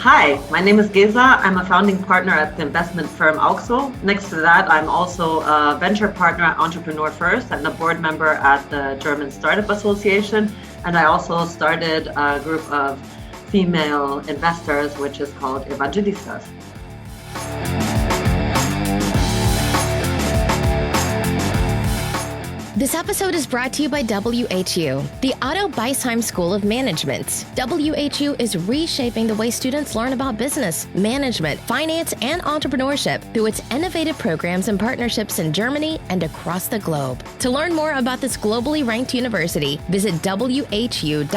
Hi, my name is Gesa. I'm a founding partner at the investment firm Auxxo. Next to that, I'm also a venture partner at Entrepreneur First and a board member at the German Startup Association. And I also started a group of female investors, which is called Evangelistas. This episode is brought to you by WHU, the Otto Beisheim School of Management. WHU is reshaping the way students learn about business, management, finance, and entrepreneurship through its innovative programs and partnerships in Germany and across the globe. To learn more about this globally ranked university, visit whu.edu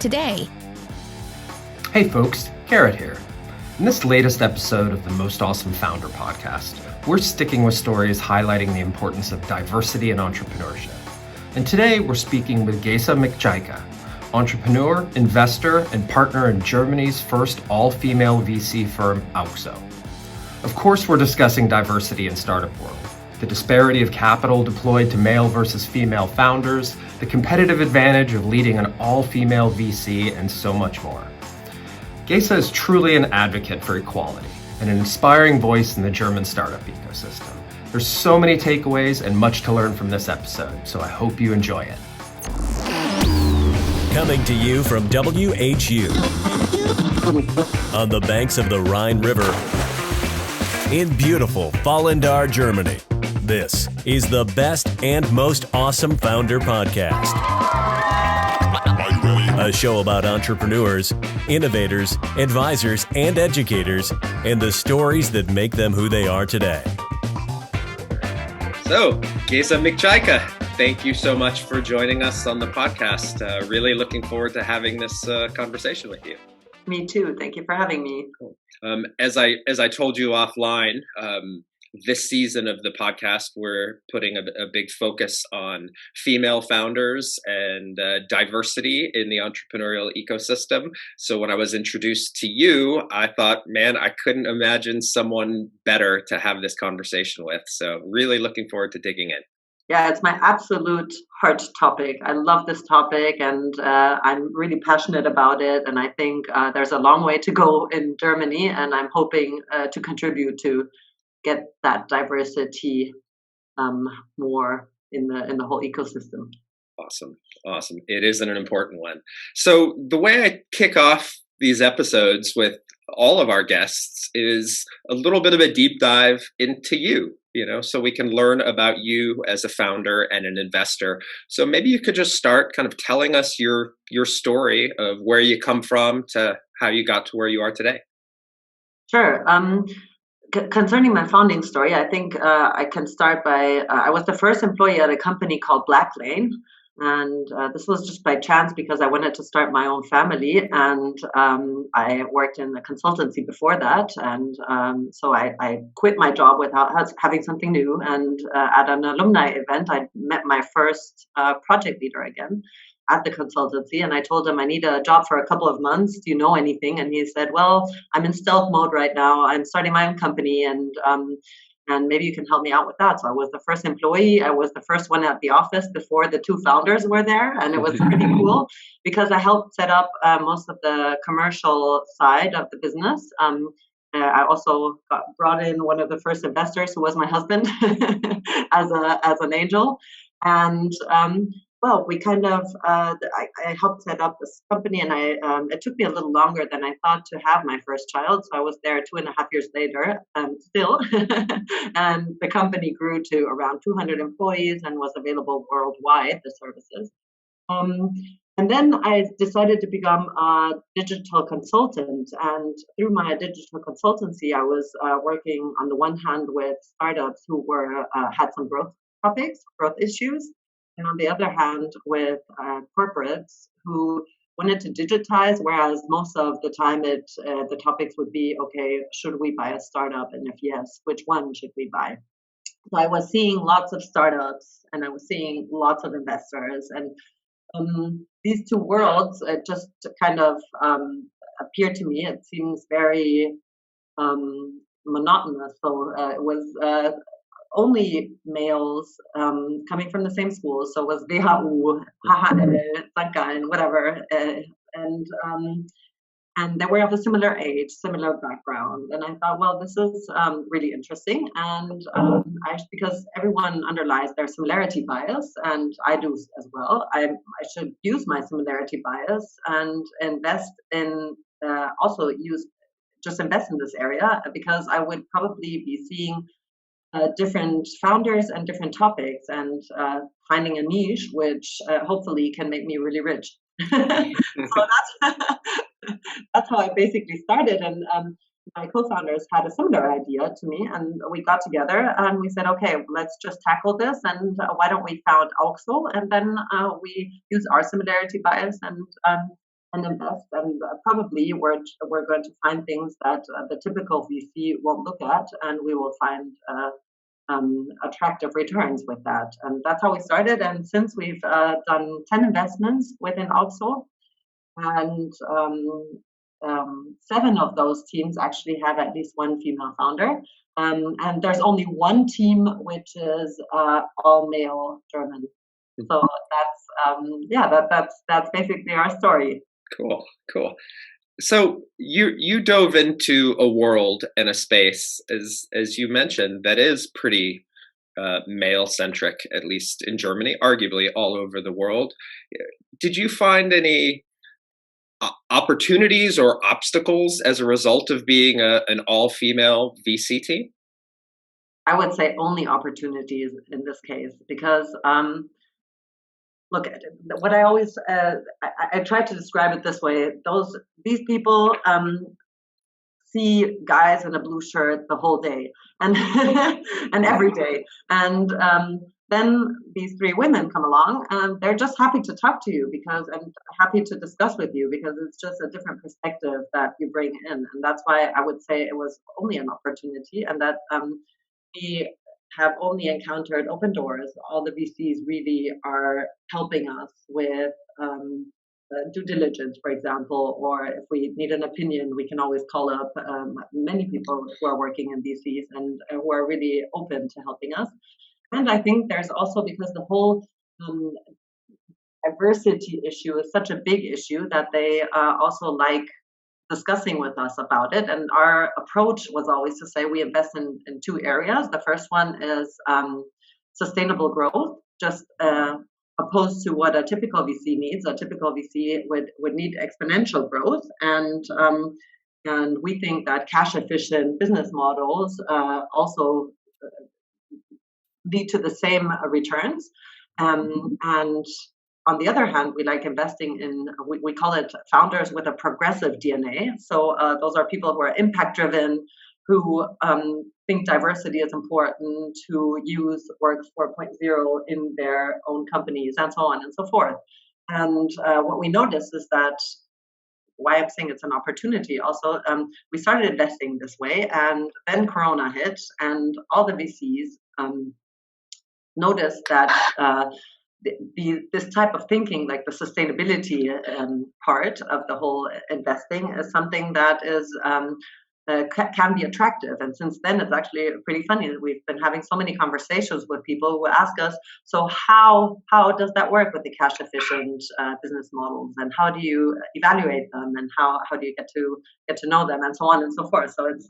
today. Hey folks, Curate here. In this latest episode of the Most Awesome Founder podcast, we're sticking with stories highlighting the importance of diversity in entrepreneurship. And today we're speaking with Gesa Miczaika, entrepreneur, investor, and partner in Germany's first all-female VC firm, Auxxo. Of course, we're discussing diversity in startup world, the disparity of capital deployed to male versus female founders, the competitive advantage of leading an all-female VC, and so much more. Gesa is truly an advocate for equality and an inspiring voice in the German startup ecosystem. There's so many takeaways and much to learn from this episode, so I hope you enjoy it. Coming to you from WHU on the banks of the Rhine River in beautiful Vallendar, Germany. This is the best and most awesome founder podcast. A show about entrepreneurs, innovators, advisors, and educators, and the stories that make them who they are today. So, Gesa Miczaika, thank you so much for joining us on the podcast. Really looking forward to having this conversation with you. Me too. Thank you for having me. As I told you offline, this season of the podcast, we're putting a big focus on female founders and diversity in the entrepreneurial ecosystem. So when I was introduced to you, I thought, man, I couldn't imagine someone better to have this conversation with. So really looking forward to digging in. Yeah, it's my absolute heart topic. I love this topic and I'm really passionate about it. And I think there's a long way to go in Germany, and I'm hoping to contribute to get that diversity more in the whole ecosystem. Awesome. It is an important one. So the way I kick off these episodes with all of our guests is a little bit of a deep dive into you, so we can learn about you as a founder and an investor. So maybe you could just start kind of telling us your story of where you come from to how you got to where you are today. Sure. Concerning my founding story, I think I can start by, I was the first employee at a company called Blacklane. And this was just by chance because I wanted to start my own family. And I worked in a consultancy before that. And so I quit my job without having something new. And at an alumni event, I met my first project leader again at the consultancy, and I told him I need a job for a couple of months. Do you know anything? And he said, well, I'm in stealth mode right now. I'm starting my own company, and maybe you can help me out with that. So I was the first employee. I was the first one at the office before the two founders were there, and it was pretty cool because I helped set up most of the commercial side of the business. I also got brought in one of the first investors, who was my husband, as an angel, and well, we kind of, I helped set up this company, and it took me a little longer than I thought to have my first child. So I was there 2.5 years later, still. And the company grew to around 200 employees and was available worldwide, the services. And then I decided to become a digital consultant. And through my digital consultancy, I was working on the one hand with startups who had some growth issues. And on the other hand, with corporates who wanted to digitize, whereas most of the time the topics would be, okay, should we buy a startup? And if yes, which one should we buy? So I was seeing lots of startups, and I was seeing lots of investors. And these two worlds just kind of appeared to me. It seems very monotonous. So it was only males coming from the same school. So it was WHU, Sanka, and whatever. And and they were of a similar age, similar background. And I thought, well, this is really interesting. And because everyone underlies their similarity bias, and I do as well, I should use my similarity bias and invest in invest in this area, because I would probably be seeing different founders and different topics, and finding a niche which hopefully can make me really rich. So that's how I basically started. And my co-founders had a similar idea to me, and we got together and we said, okay, let's just tackle this, and why don't we found Auxxo, and then we use our similarity bias and invest, and probably we're going to find things that the typical VC won't look at, and we will find attractive returns with that. And that's how we started. And since we've done 10 investments within Auxxo, and 7 of those teams actually have at least one female founder. And there's only one team which is all male German. So that's basically our story. Cool. So you dove into a world and a space, as you mentioned, that is pretty male centric, at least in Germany, arguably all over the world. Did you find any opportunities or obstacles as a result of being an all female VC team? I would say only opportunities in this case, because look, what I always I try to describe it this way: these people see guys in a blue shirt the whole day and and every day, and then these 3 women come along, and they're just happy to talk to you and happy to discuss with you, because it's just a different perspective that you bring in, and that's why I would say it was only an opportunity, and that we have only encountered open doors. All the VCs really are helping us with due diligence, for example, or if we need an opinion, we can always call up many people who are working in VCs and who are really open to helping us. And I think there's also, because the whole diversity issue is such a big issue, that they also like discussing with us about it. And our approach was always to say we invest in 2 areas. The first one is sustainable growth, just opposed to what a typical VC needs. A typical VC would need exponential growth, and we think that cash efficient business models also lead to the same returns. And on the other hand, we like investing in, we call it founders with a progressive DNA. So those are people who are impact driven, who think diversity is important, who use Work 4.0 in their own companies, and so on and so forth. And what we noticed is that, why I'm saying it's an opportunity also, we started investing this way, and then Corona hit, and all the VCs noticed that this type of thinking, like the sustainability part of the whole investing, is something that is can be attractive. And since then, it's actually pretty funny that we've been having so many conversations with people who ask us, so how does that work with the cash efficient business models, and how do you evaluate them, and how do you get to know them, and so on and so forth. So it's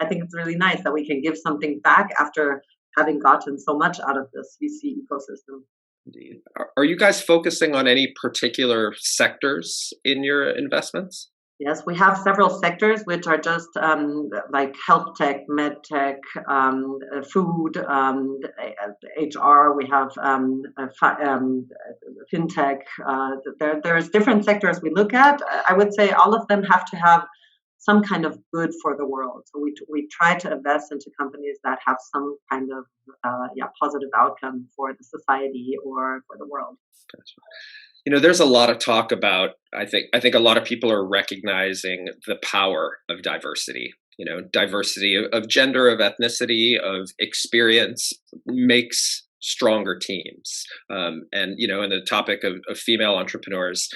I think it's really nice that we can give something back after having gotten so much out of this VC ecosystem. Indeed. Are you guys focusing on any particular sectors in your investments? Yes, we have several sectors which are just like health tech, med tech, food, HR. We have fintech. There's different sectors we look at. I would say all of them have to have some kind of good for the world. So we try to invest into companies that have some kind of positive outcome for the society or for the world. Gotcha. You know, there's a lot of talk about, I think a lot of people are recognizing the power of diversity. You know, diversity of gender, of ethnicity, of experience makes stronger teams. And in the topic of female entrepreneurs,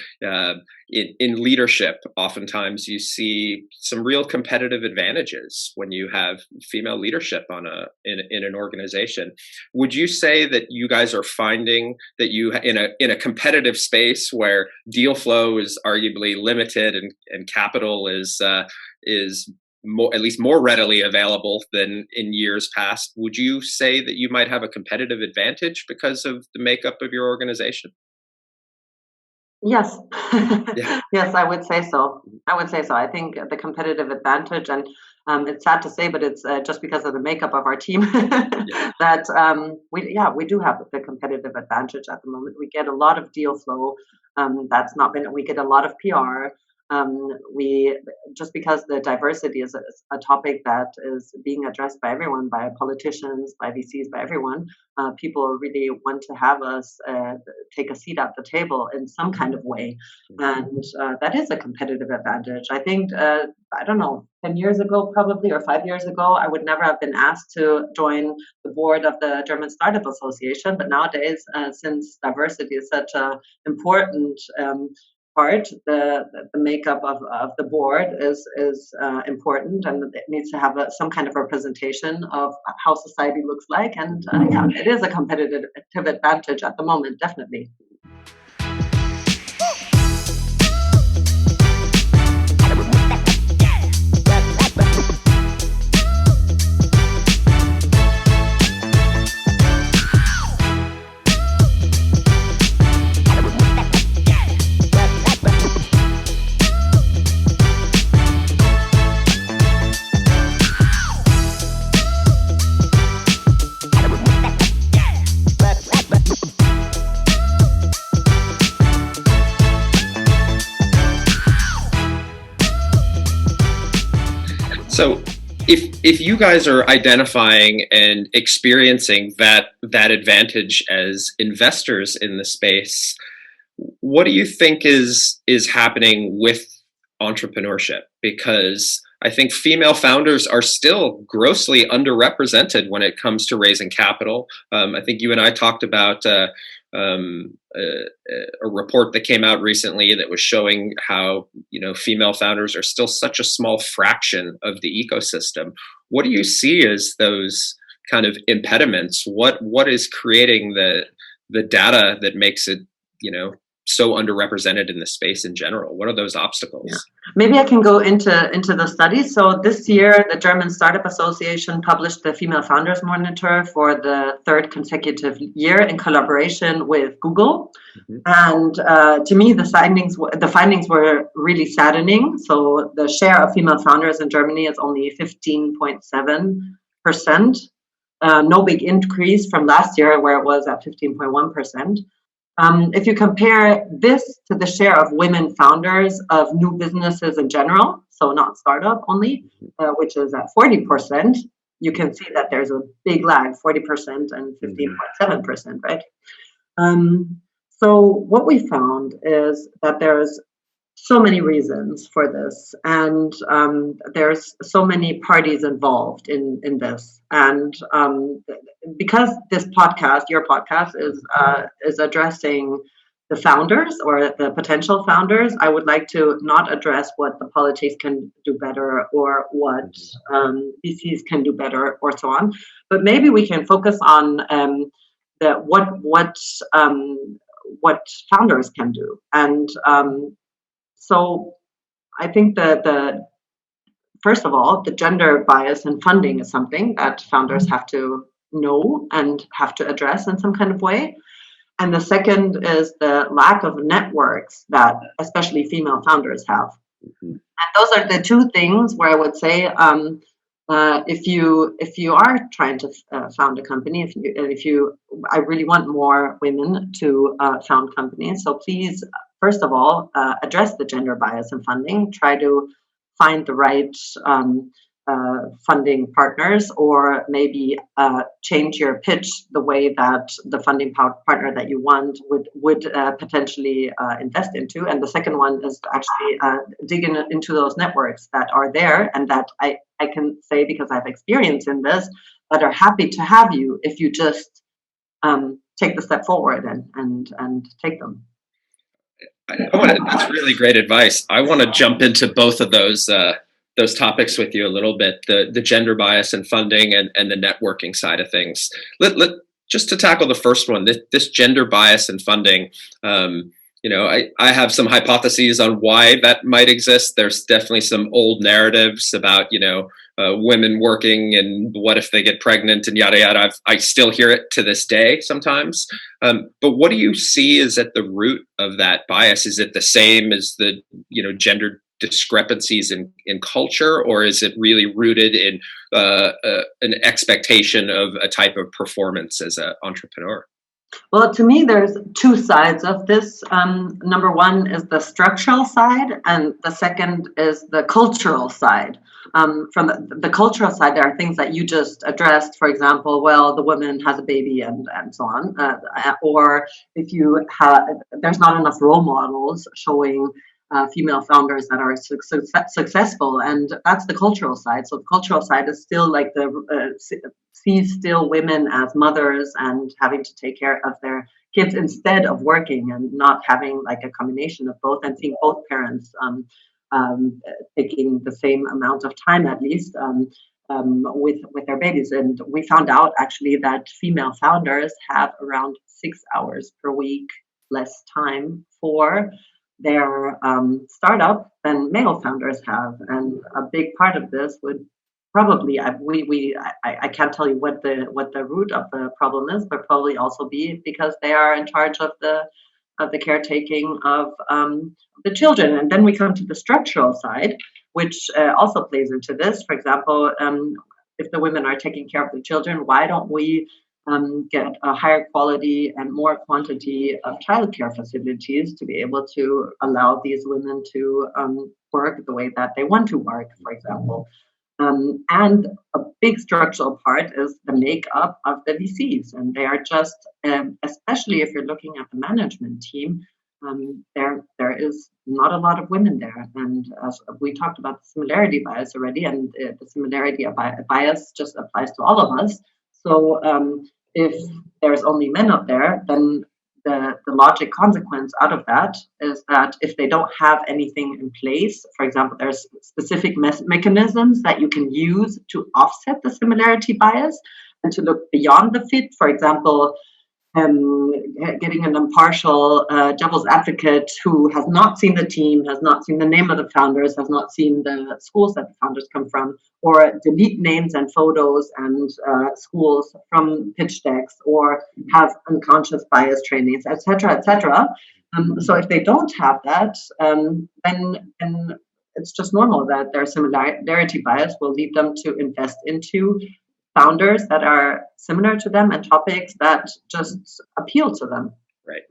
in leadership, oftentimes you see some real competitive advantages when you have female leadership in an organization. Would you say that you guys are finding that you in a competitive space where deal flow is arguably limited and capital is more, at least more readily available than in years past, would you say that you might have a competitive advantage because of the makeup of your organization? Yes. Yeah. Yes, I would say so. I think the competitive advantage, and it's sad to say, but it's just because of the makeup of our team that we do have the competitive advantage at the moment. We get a lot of deal flow. We get a lot of PR. We just because the diversity is a topic that is being addressed by everyone, by politicians, by VCs, by everyone. People really want to have us take a seat at the table in some kind of way, and that is a competitive advantage. I think I don't know, 10 years ago probably, or 5 years ago, I would never have been asked to join the board of the German Startup Association. But nowadays, since diversity is such an important part, the makeup of the board is important, and it needs to have some kind of representation of how society looks like. And it is a competitive advantage at the moment, definitely. So if you guys are identifying and experiencing that advantage as investors in the space, what do you think is happening with entrepreneurship? Because I think female founders are still grossly underrepresented when it comes to raising capital. I think you and I talked about a report that came out recently that was showing how female founders are still such a small fraction of the ecosystem. What do you see as those kind of impediments? What is creating the data that makes it so underrepresented in the space in general? What are those obstacles? Yeah. Maybe I can go into the study. So this year, the German Startup Association published the Female Founders Monitor for the third consecutive year in collaboration with Google. Mm-hmm. And to me, the findings were really saddening. So the share of female founders in Germany is only 15.7%. No big increase from last year, where it was at 15.1%. If you compare this to the share of women founders of new businesses in general, so not startup only, which is at 40%, you can see that there's a big lag, 40% and 15.7%, right? So what we found is that there's so many reasons for this, and there's so many parties involved in this. And because this podcast, your podcast, is addressing the founders or the potential founders, I would like to not address what the politics can do better or what VCs can do better or so on. But maybe we can focus on what founders can do. And so I think that first of all, the gender bias in funding is something that founders have to know and have to address in some kind of way. And the second is the lack of networks that especially female founders have. Mm-hmm. And those are the two things where I would say, if you are trying to found a company, I really want more women to found companies. So please, first of all, address the gender bias in funding. Try to find the right funding partners, or maybe change your pitch the way that the funding partner that you want would potentially invest into. And the second one is to actually dig into those networks that are there, and that I can say, because I have experience in this, that are happy to have you if you just take the step forward and take them. That's really great advice. I want to jump into both of those topics with you a little bit: the gender bias in funding and the networking side of things. Just to tackle the first one, this gender bias in funding. I have some hypotheses on why that might exist. There's definitely some old narratives about, women working and what if they get pregnant and yada, yada. I still hear it to this day sometimes. But what do you see is at the root of that bias? Is it the same as the, gender discrepancies in culture, or is it really rooted in an expectation of a type of performance as an entrepreneur? Well, to me, there's two sides of this. Number one is the structural side, and the second is the cultural side. From the cultural side, there are things that you just addressed. For example, well, the woman has a baby and so on. Or if there's not enough role models showing female founders that are successful, and that's the cultural side. So the cultural side is still like sees still women as mothers and having to take care of their kids instead of working, and not having like a combination of both, and seeing both parents taking the same amount of time at least with their babies. And we found out actually that female founders have around 6 hours per week less time for their startup than male founders have, and a big part of this would probably I can't tell you what the root of the problem is, but probably also be because they are in charge of the caretaking of the children. And then we come to the structural side, which also plays into this. For example, if the women are taking care of the children, why don't we get a higher quality and more quantity of childcare facilities to be able to allow these women to work the way that they want to work, for example. And a big structural part is the makeup of the VCs. And they are just, especially if you're looking at the management team, there is not a lot of women there. And as we talked about the similarity bias already, and the similarity bias just applies to all of us. So if there's only men up there, then the logic consequence out of that is that if they don't have anything in place, for example, there's specific mechanisms that you can use to offset the similarity bias and to look beyond the fit. For example, getting an impartial devil's advocate who has not seen the team, has not seen the name of the founders, has not seen the schools that the founders come from, or delete names and photos and schools from pitch decks, or have unconscious bias trainings, etc., etc. So if they don't have that, then it's just normal that their similarity bias will lead them to invest into founders that are similar to them and topics that just appeal to them. Right.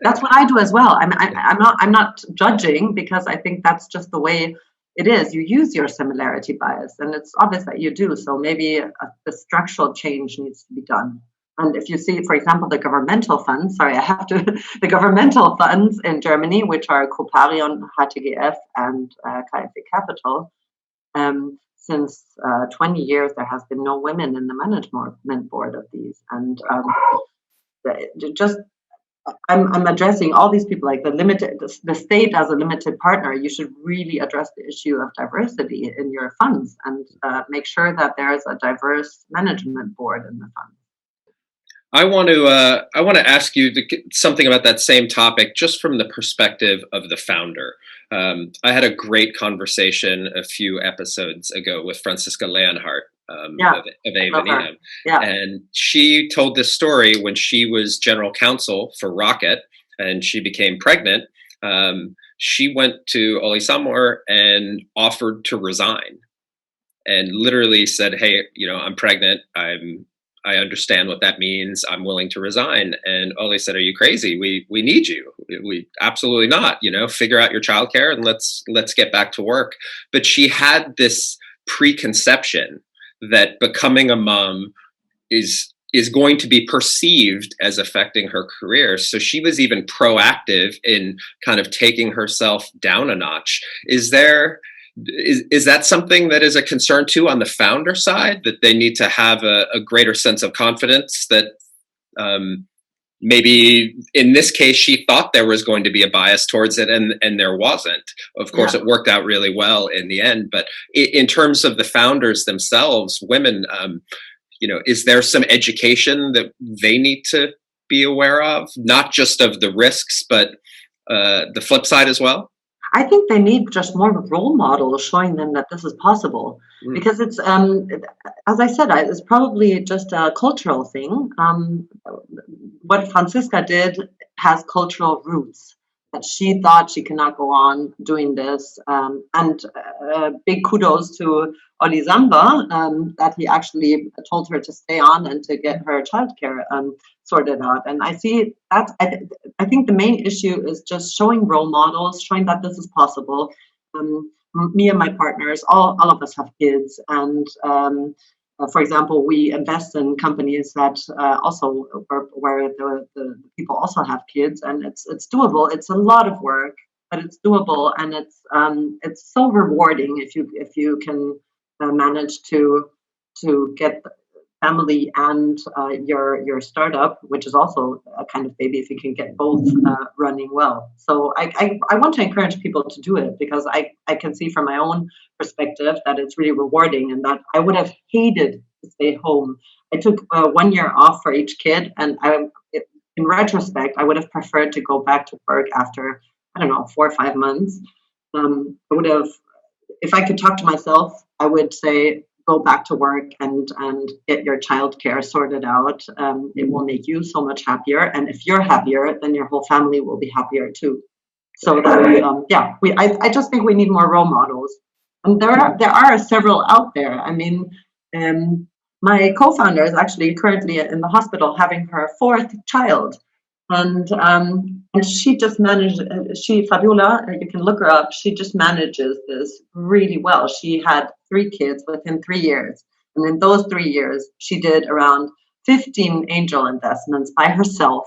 That's what I do as well. I'm not judging, because I think that's just the way it is. You use your similarity bias, and it's obvious that you do. So maybe the structural change needs to be done. And if you see, for example, the governmental funds, the governmental funds in Germany, which are Coparion, HTGF, and KfW Capital, since 20 years, there has been no women in the management board of these. And I'm addressing all these people, like the state as a limited partner. You should really address the issue of diversity in your funds, and make sure that there is a diverse management board in the fund. I want to ask you something about that same topic, just from the perspective of the founder. I had a great conversation a few episodes ago with Franziska Leonhardt of Avenida. Yeah. And she told this story when she was general counsel for Rocket and she became pregnant. She went to Olli Samor and offered to resign, and literally said, "Hey, I'm pregnant. I understand what that means. I'm willing to resign." And Olli said, "Are you crazy? We need you. We absolutely not. Figure out your childcare and let's get back to work." But she had this preconception that becoming a mom is going to be perceived as affecting her career. So she was even proactive in kind of taking herself down a notch. Is that something that is a concern too on the founder side, that they need to have a greater sense of confidence that Maybe in this case, she thought there was going to be a bias towards it, and there wasn't. Of course, it worked out really well in the end. But in terms of the founders themselves, women, is there some education that they need to be aware of, not just of the risks, but the flip side as well? I think they need just more role models showing them that this is possible, because it's, as I said, it's probably just a cultural thing. What Franziska did has cultural roots, that she thought she cannot go on doing this. And big kudos to Oli Zamba, that he actually told her to stay on and to get her childcare sorted out. And I see that, I think the main issue is just showing role models, showing that this is possible. Me and my partners, all of us have kids, and for example, we invest in companies that also where the people also have kids, and it's doable. It's a lot of work, but it's doable, and it's so rewarding if you can manage to get family and your startup, which is also a kind of baby, if you can get both running well. So I want to encourage people to do it, because I can see from my own perspective that it's really rewarding, and that I would have hated to stay home. I took 1 year off for each kid, and in retrospect, I would have preferred to go back to work after, 4 or 5 months. I would have, if I could talk to myself, I would say, go back to work and get your childcare sorted out. It will make you so much happier, and if you're happier, then your whole family will be happier too. So that I just think we need more role models, and there are several out there. I mean, my co-founder is actually currently in the hospital having her 4th child, and she just managed. Fabiola, you can look her up. She just manages this really well. She had 3 kids within 3 years, and in those 3 years, she did around 15 angel investments by herself.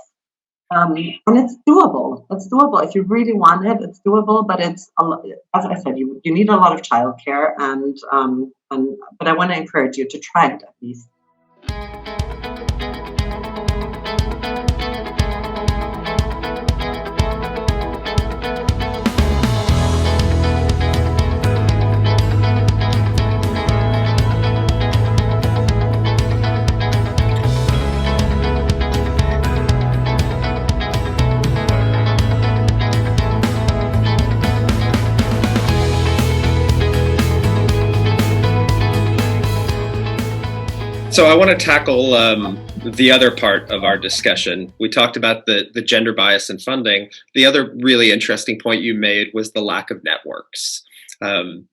And it's doable. It's doable if you really want it. It's doable, but it's as I said, you need a lot of childcare, and but I want to encourage you to try it at least. So I want to tackle the other part of our discussion. We talked about the gender bias in funding. The other really interesting point you made was the lack of networks. I'm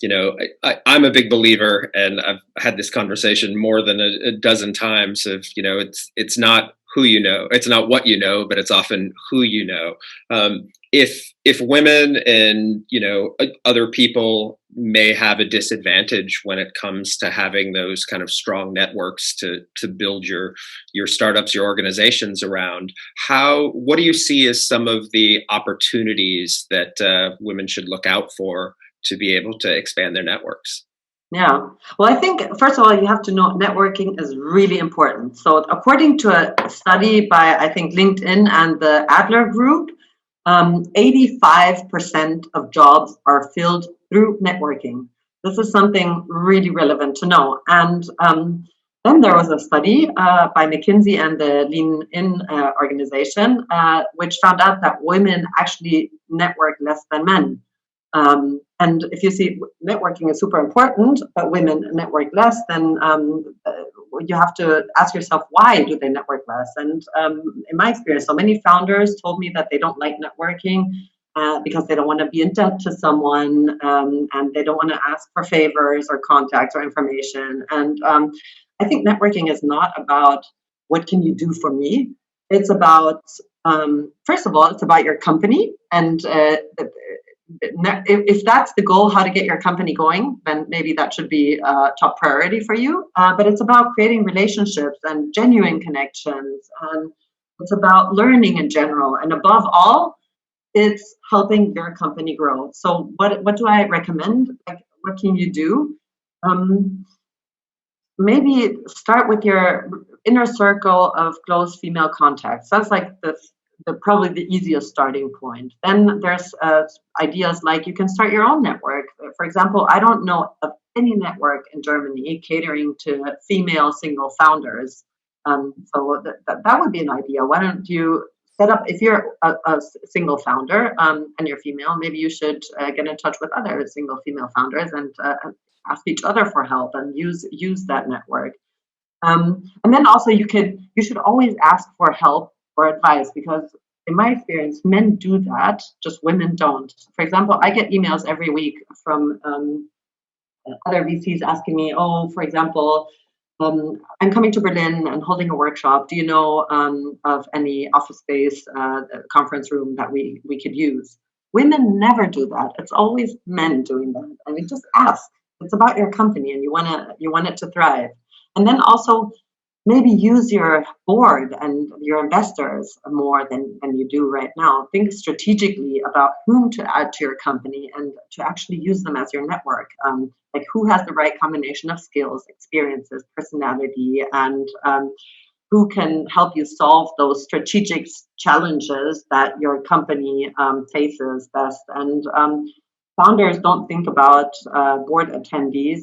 a big believer, and I've had this conversation more than a dozen times of, it's not who you know, it's not what you know, but it's often who you know. If women and other people may have a disadvantage when it comes to having those kind of strong networks to build your startups, your organizations around, what do you see as some of the opportunities that women should look out for to be able to expand their networks? Yeah. Well, I think, first of all, you have to know networking is really important. So according to a study by, I think, LinkedIn and the Adler Group, 85% of jobs are filled through networking. This is something really relevant to know. And then there was a study by McKinsey and the Lean In organization, which found out that women actually network less than men. And if you see networking is super important, but women network less, then you have to ask yourself, why do they network less? And in my experience, so many founders told me that they don't like networking because they don't want to be in debt to someone, and they don't want to ask for favors or contacts or information. And I think networking is not about what can you do for me. It's about, first of all, it's about your company, and if that's the goal, how to get your company going, then maybe that should be a top priority for you. But it's about creating relationships and genuine connections. And it's about learning in general. And above all, it's helping your company grow. So what do I recommend? Like, what can you do? maybe start with your inner circle of close female contacts. That's like the probably the easiest starting point. Then there's ideas like you can start your own network. For example, I don't know of any network in Germany catering to female single founders. So that would be an idea. Why don't you set up, if you're a single founder and you're female, maybe you should get in touch with other single female founders and ask each other for help and use that network. And then also you should always ask for help or advice, because in my experience, men do that, just women don't. For example, I get emails every week from other VCs asking me, oh, for example, I'm coming to Berlin and holding a workshop. Do you know of any office space, conference room that we could use? Women never do that. It's always men doing that. I mean, just ask. It's about your company, and you want it to thrive. And then also maybe use your board and your investors more than you do right now. Think strategically about whom to add to your company and to actually use them as your network. Like who has the right combination of skills, experiences, personality, and who can help you solve those strategic challenges that your company faces best. And founders don't think about board attendees.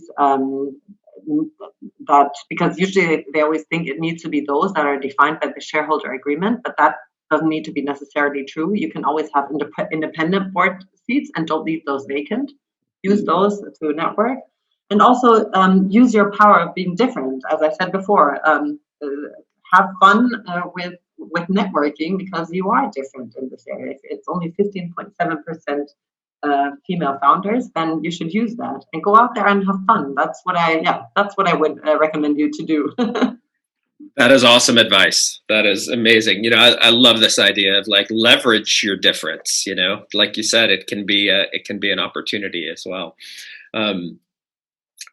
That because usually they always think it needs to be those that are defined by the shareholder agreement, but that doesn't need to be necessarily true. You can always have independent board seats and don't leave those vacant. Use those to network, and also use your power of being different. As I said before, have fun with networking, because you are different in this area. If it's only 15.7% female founders, then you should use that and go out there and have fun. That's what I would recommend you to do. That is awesome advice. That is amazing. I love this idea of like leverage your difference. Like you said, it can be an opportunity as well. I'm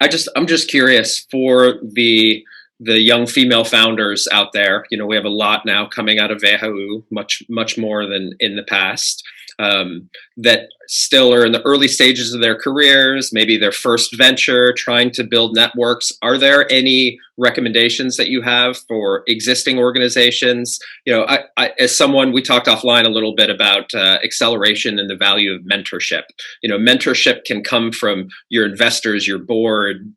just curious for the young female founders out there. We have a lot now coming out of WHU, much more than in the past. That still are in the early stages of their careers, maybe their first venture, trying to build networks. Are there any recommendations that you have for existing organizations? I as someone, we talked offline a little bit about acceleration and the value of mentorship. Mentorship can come from your investors, your board,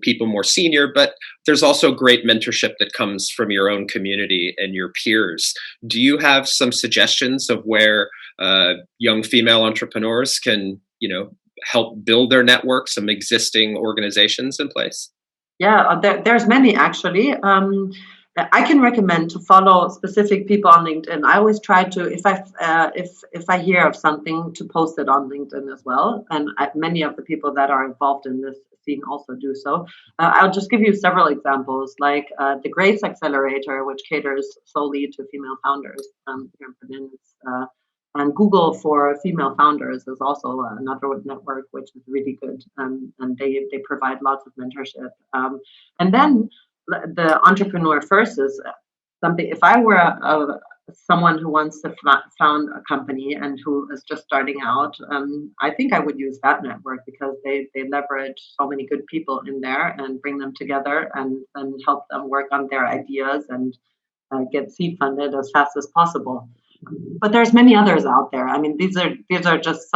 people more senior, but there's also great mentorship that comes from your own community and your peers. Do you have some suggestions of where young female entrepreneurs can, help build their network, some existing organizations in place? Yeah, there's many actually. I can recommend to follow specific people on LinkedIn. I always try to, if I hear of something, to post it on LinkedIn as well. And many of the people that are involved in this scene also do so. I'll just give you several examples, like the Grace Accelerator, which caters solely to female founders here in Berlin. And Google for female founders is also another network, which is really good. And they provide lots of mentorship. And then the Entrepreneur First is something. If I were someone who wants to found a company and who is just starting out, I think I would use that network, because they leverage so many good people in there and bring them together and help them work on their ideas and get seed funded as fast as possible. But there's many others out there. I mean, these are just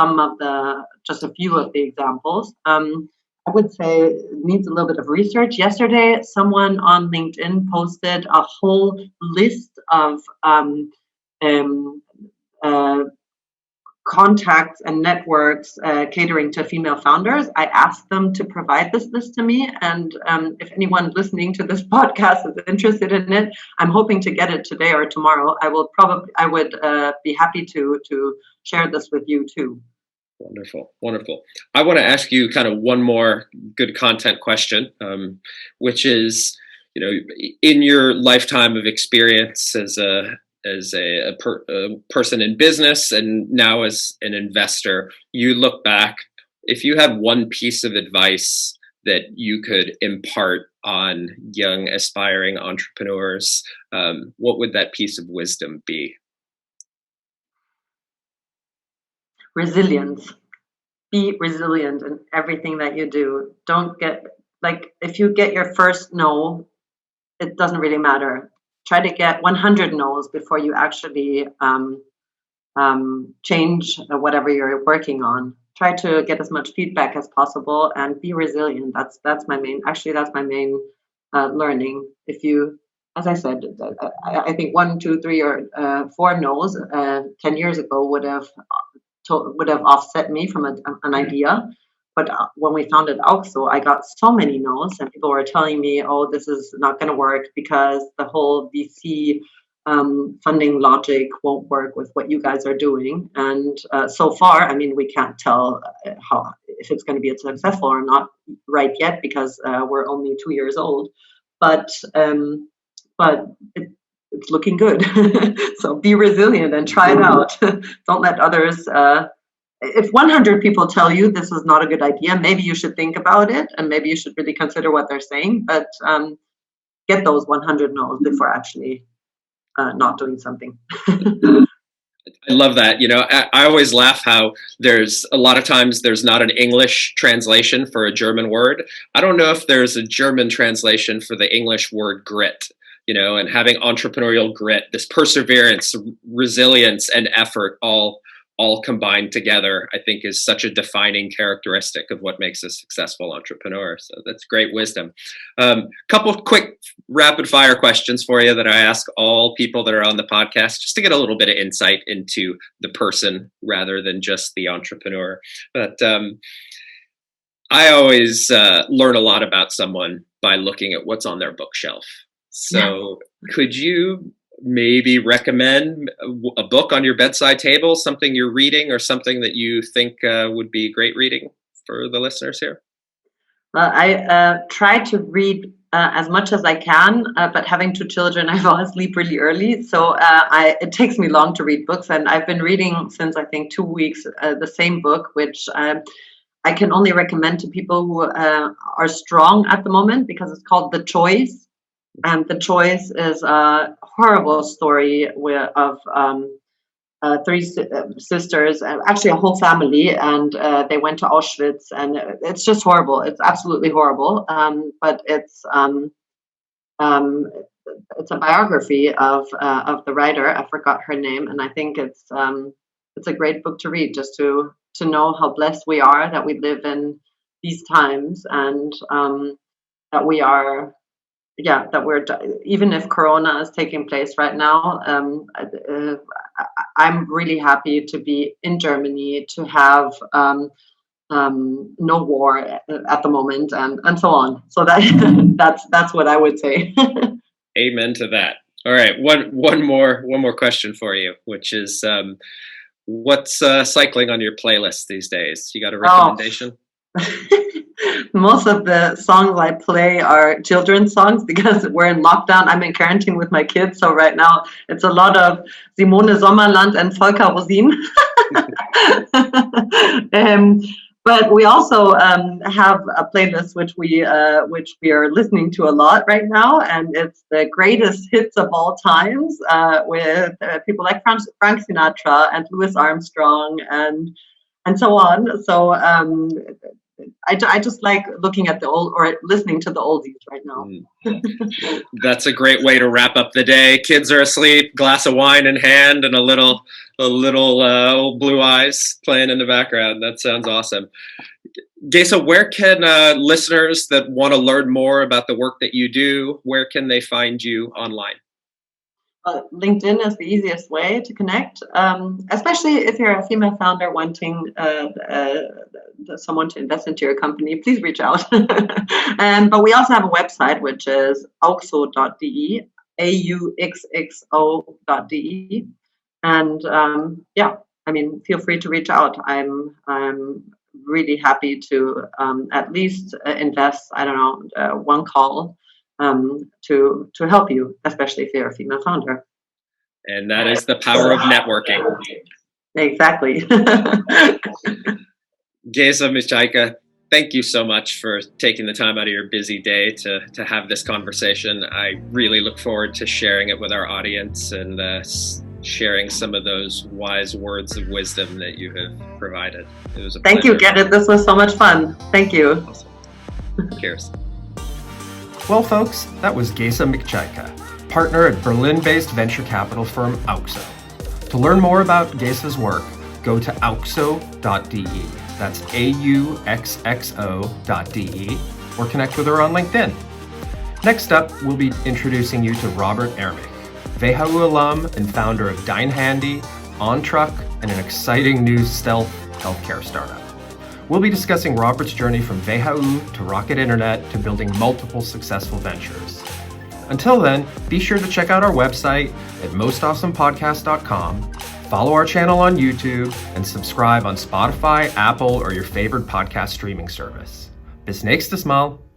just a few of the examples. I would say it needs a little bit of research. Yesterday, someone on LinkedIn posted a whole list of contacts and networks catering to female founders. I asked them to provide this list to me, and if anyone listening to this podcast is interested in it, I'm hoping to get it today or tomorrow. I would be happy to share this with you too. Wonderful. I want to ask you kind of one more good content question, which is, in your lifetime of experience as a person in business and now as an investor, you look back, if you had one piece of advice that you could impart on young aspiring entrepreneurs, what would that piece of wisdom be? Resilience. Be resilient in everything that you do. Don't get like if you get your first no, it doesn't really matter. Try to get 100 no's before you actually change whatever you're working on. Try to get as much feedback as possible and be resilient. That's my main. Actually, that's my main learning. If you, as I said, I think 1, 2, 3, or 4 no's 10 years ago would have offset me from an idea. But when we founded Auxxo, I got so many no's, and people were telling me, "Oh, this is not going to work because the whole VC funding logic won't work with what you guys are doing." And so far, I mean, we can't tell if it's going to be successful or not right yet because we're only 2 years old. But it's looking good. So be resilient and try it out. Don't let others. If 100 people tell you this is not a good idea, maybe you should think about it and maybe you should really consider what they're saying. But get those 100 no's before actually not doing something. I love that. You know, I always laugh how there's a lot of times there's not an English translation for a German word. I don't know if there's a German translation for the English word grit, you know, and having entrepreneurial grit, this perseverance, resilience, and effort all combined together, I think is such a defining characteristic of what makes a successful entrepreneur. So that's great wisdom. Couple quick rapid fire questions for you that I ask all people that are on the podcast, just to get a little bit of insight into the person rather than just the entrepreneur. But I always learn a lot about someone by looking at what's on their bookshelf. So could you maybe recommend a book on your bedside table, something you're reading or something that you think would be great reading for the listeners here? Well, I try to read as much as I can, but having 2 children, I fall asleep really early. So it takes me long to read books. And I've been reading since, I think, 2 weeks, the same book, which I can only recommend to people who are strong at the moment, because it's called The Choice. And The Choice is a horrible story of 3 sisters, actually a whole family, and they went to Auschwitz, and it's just horrible. It's absolutely horrible. But it's a biography of the writer. I forgot her name, and I think it's a great book to read, just to know how blessed we are that we live in these times, and that we are. Yeah, that we're, even if Corona is taking place right now, I'm really happy to be in Germany, to have no war at the moment, and so on. So that's what I would say. Amen to that. All right, one more question for you, which is what's cycling on your playlist these days? You got a recommendation? Most of the songs I play are children's songs because we're in lockdown. I'm in quarantine with my kids, so right now it's a lot of Simone Sommerland and Volker Rosin. But we also have a playlist which we are listening to a lot right now, and it's the greatest hits of all times with people like Frank Sinatra and Louis Armstrong and so on. So I just like looking at the old, or listening to the oldies right now. That's a great way to wrap up the day. Kids are asleep, glass of wine in hand, and a little old Blue Eyes playing in the background. That sounds awesome. Gesa, where can listeners that want to learn more about the work that you do, where can they find you online? LinkedIn is the easiest way to connect, especially if you're a female founder wanting someone to invest into your company. Please reach out. But we also have a website, which is auxxo.de, auxxo.de. And I mean, feel free to reach out. I'm really happy to at least invest, I don't know, one call to help you, especially if you're a female founder. And that is the power of networking. Exactly. Gesa Miczaika, thank you so much for taking the time out of your busy day to have this conversation. I really look forward to sharing it with our audience and sharing some of those wise words of wisdom that you have provided. It was a pleasure. Thank you, Gerrit. This was so much fun. Thank you. Awesome. Cheers. Well, folks, that was Gesa Miczaika, partner at Berlin-based venture capital firm Auxxo. To learn more about Gesa's work, go to auxxo.de. That's AUXXO.de, or connect with her on LinkedIn. Next up, we'll be introducing you to Robert Ermich, WHU alum and founder of Dine Handy, OnTruck, and an exciting new stealth healthcare startup. We'll be discussing Robert's journey from WHU to Rocket Internet to building multiple successful ventures. Until then, be sure to check out our website at mostawesomepodcast.com, follow our channel on YouTube, and subscribe on Spotify, Apple, or your favorite podcast streaming service. Bis nächstes Mal.